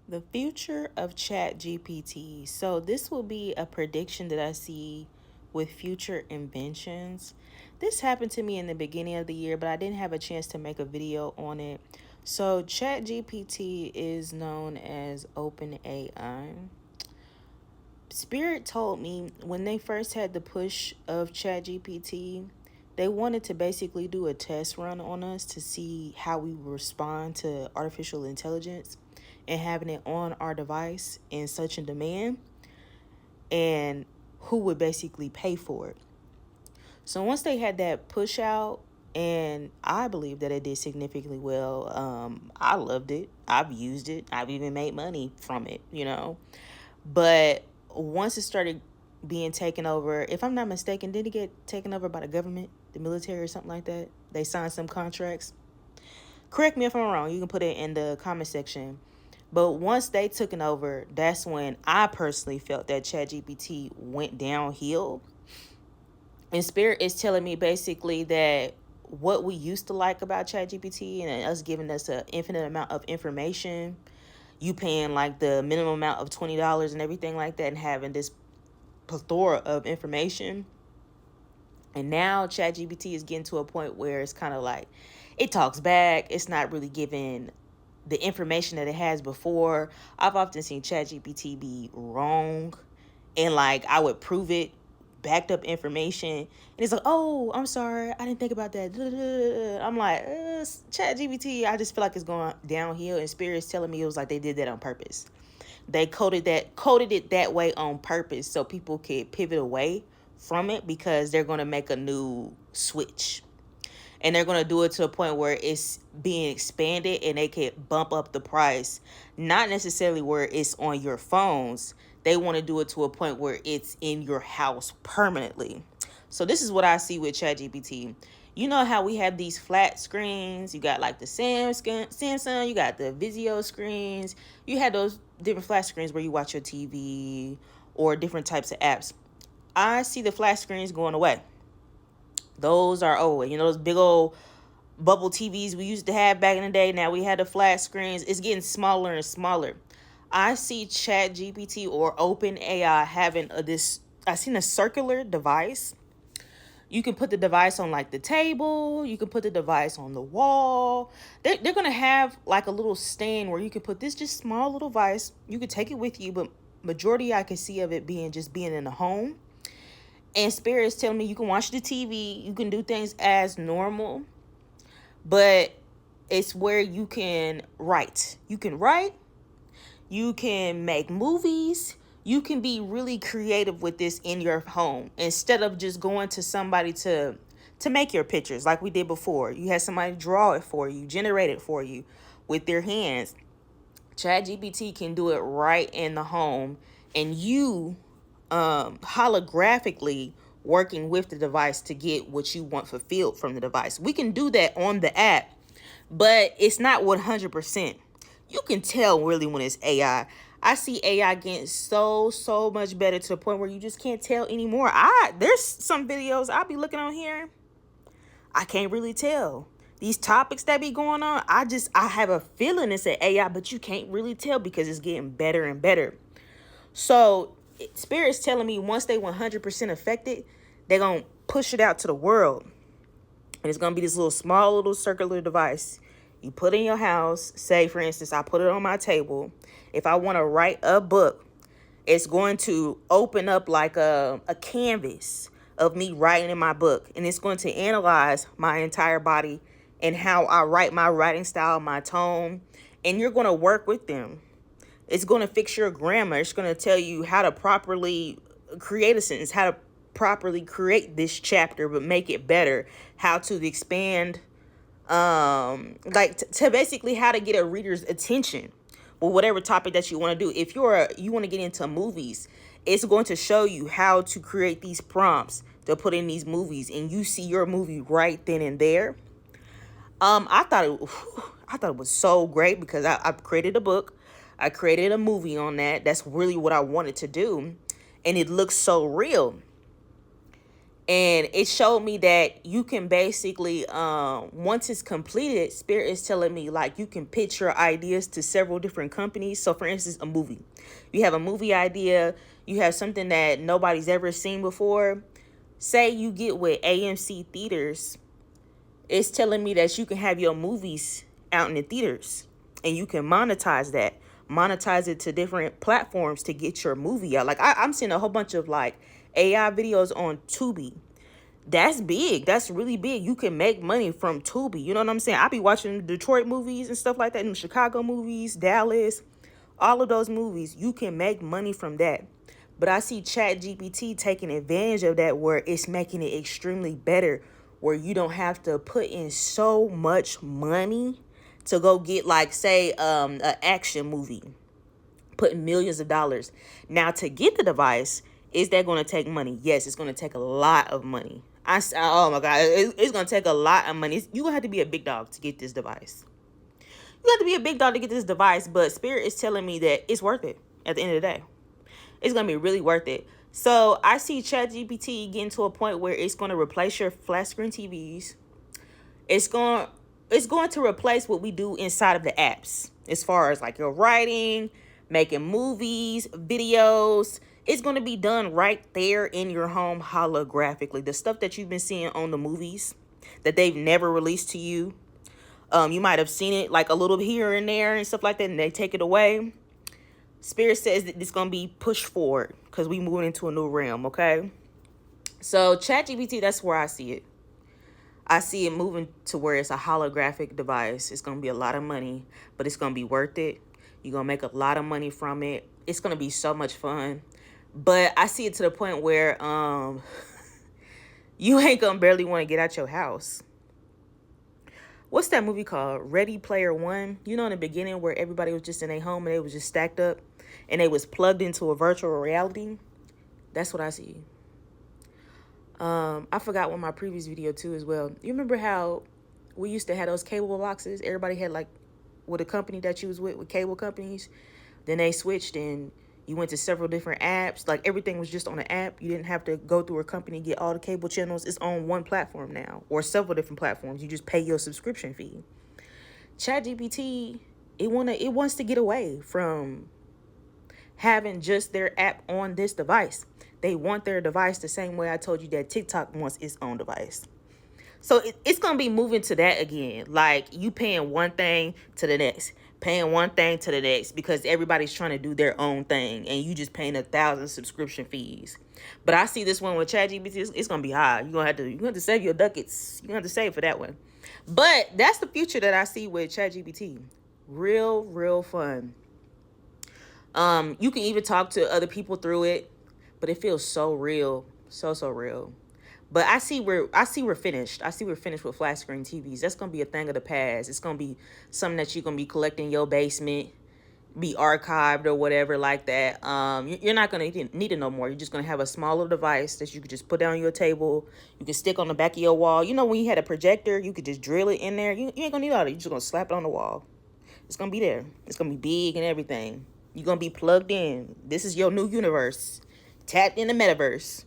The future of Chat GPT. So, this will be a prediction that I see with future inventions. This happened to me in the beginning of the year, but I didn't have a chance to make a video on it. So, Chat GPT is known as OpenAI. Spirit told me when they first had the push of ChatGPT, they wanted to basically do a test run on us to see how we respond to artificial intelligence and having it on our device in such a demand, and who would basically pay for it. So once they had that push out, and I believe that it did significantly well. I loved it. I've used it. I've even made money from it. But once it started being taken over, if I'm not mistaken, did it get taken over by the government, the military, or something like that? They signed some contracts. Correct me if I'm wrong. You can put it in the comment section. But once they took it over, that's when I personally felt that ChatGPT went downhill. And Spirit is telling me basically that what we used to like about ChatGPT and us giving us an infinite amount of information, you paying like the minimum amount of $20 and everything like that, and having this plethora of information. And now ChatGPT is getting to a point where it's kind of like it talks back. It's not really giving the information that it has before. I've often seen ChatGPT be wrong, and like I would prove it, backed up information, and it's like, oh, I'm sorry, I didn't think about that. I'm like, ChatGPT, I just feel like it's going downhill, and Spirit's telling me it was like they did that on purpose. They coded it that way on purpose so people could pivot away from it because they're going to make a new switch. And they're going to do it to a point where it's being expanded and they can bump up the price. Not necessarily where it's on your phones. They want to do it to a point where it's in your house permanently. So this is what I see with ChatGPT. You know how we have these flat screens? You got like the Samsung, you got the Vizio screens. You had those different flat screens where you watch your TV or different types of apps. I see the flat screens going away. Those are over. Those big old bubble TVs we used to have back in the day. Now we had the flat screens. It's getting smaller and smaller. I see Chat GPT or OpenAI having this. I seen a circular device. You can put the device on like the table. You can put the device on the wall. They're going to have like a little stand where you can put this just small little device. You can take it with you, but majority I can see of it being in the home. And Spirit is telling me you can watch the TV. You can do things as normal. But it's where you can write. You can write. You can make movies. You can be really creative with this in your home instead of just going to somebody to make your pictures like we did before. You had somebody draw it for you, generate it for you with their hands. ChatGPT can do it right in the home, and you holographically working with the device to get what you want fulfilled from the device. We can do that on the app, but it's not 100%. You can tell really when it's AI. I see AI getting so much better to the point where you just can't tell anymore. There's some videos I'll be looking on here. I can't really tell. These topics that be going on, I have a feeling it's an AI, but you can't really tell because it's getting better and better. So Spirit's telling me once they 100% affected, they're going to push it out to the world. And it's going to be this small little circular device. You put in your house. Say, for instance, I put it on my table. If I want to write a book, it's going to open up like a canvas of me writing in my book. And it's going to analyze my entire body and how I write, my writing style, my tone. And you're going to work with them. It's going to fix your grammar. It's going to tell you how to properly create a sentence, how to properly create this chapter, but make it better, how to expand, to basically how to get a reader's attention with whatever topic that you want to do. If you want to get into movies, it's going to show you how to create these prompts to put in these movies, and you see your movie right then and there. I thought it was so great because I created a book. I created a movie on that. That's really what I wanted to do. And it looks so real. And it showed me that you can basically, once it's completed, Spirit is telling me like you can pitch your ideas to several different companies. So for instance, a movie, you have a movie idea, you have something that nobody's ever seen before. Say you get with AMC theaters, it's telling me that you can have your movies out in the theaters, and you can monetize it to different platforms to get your movie out. Like I'm seeing a whole bunch of like AI videos on Tubi. That's big. That's really big. You can make money from Tubi. You know what I'm saying? I be watching Detroit movies and stuff like that, and Chicago movies, Dallas, all of those movies. You can make money from that. But I see Chat GPT taking advantage of that, where it's making it extremely better, where you don't have to put in so much money to go get, like, say, an action movie, putting millions of dollars. Now, to get the device, is that going to take money? Yes, it's going to take a lot of money. Oh my God, it's going to take a lot of money. You're going to have to be a big dog to get this device. You have to be a big dog to get this device, but Spirit is telling me that it's worth it at the end of the day. It's going to be really worth it. So I see ChatGPT getting to a point where it's going to replace your flat screen TVs. It's going to replace what we do inside of the apps, as far as like your writing, making movies, videos. It's going to be done right there in your home holographically. The stuff that you've been seeing on the movies that they've never released to you. You might have seen it like a little here and there and stuff like that, and they take it away. Spirit says that it's going to be pushed forward because we moving into a new realm, okay? So ChatGPT, that's where I see it. I see it moving to where it's a holographic device. It's going to be a lot of money, but it's going to be worth it. You're going to make a lot of money from it. It's going to be so much fun. But I see it to the point where you ain't going to barely want to get out your house. What's that movie called? Ready Player One? You know, in the beginning where everybody was just in their home and they was just stacked up and they was plugged into a virtual reality? That's what I see. I forgot one of my previous video too as well. You remember how we used to have those cable boxes? Everybody had like with a company that you was with cable companies. Then they switched and you went to several different apps. Like everything was just on an app. You didn't have to go through a company and get all the cable channels. It's on one platform now, or several different platforms. You just pay your subscription fee. ChatGPT, it wants to get away from having just their app on this device. They want their device the same way I told you that TikTok wants its own device. So it's going to be moving to that again. Like you paying one thing to the next, paying one thing to the next, because everybody's trying to do their own thing and you just paying 1,000 subscription fees. But I see this one with ChatGPT, it's going to be high. You're going to have to save your ducats. You're going to have to save for that one. But that's the future that I see with ChatGPT. Real fun. You can even talk to other people through it, but it feels so real, so real. But I see we're finished. I see we're finished with flat screen TVs. That's gonna be a thing of the past. It's gonna be something that you're gonna be collecting in your basement, be archived or whatever like that. You're not gonna need it no more. You're just gonna have a smaller device that you could just put down on your table. You can stick on the back of your wall. You know when you had a projector, you could just drill it in there. You ain't gonna need all that. You're just gonna slap it on the wall. It's gonna be there. It's gonna be big and everything. You're gonna be plugged in. This is your new universe. Tapped in the metaverse.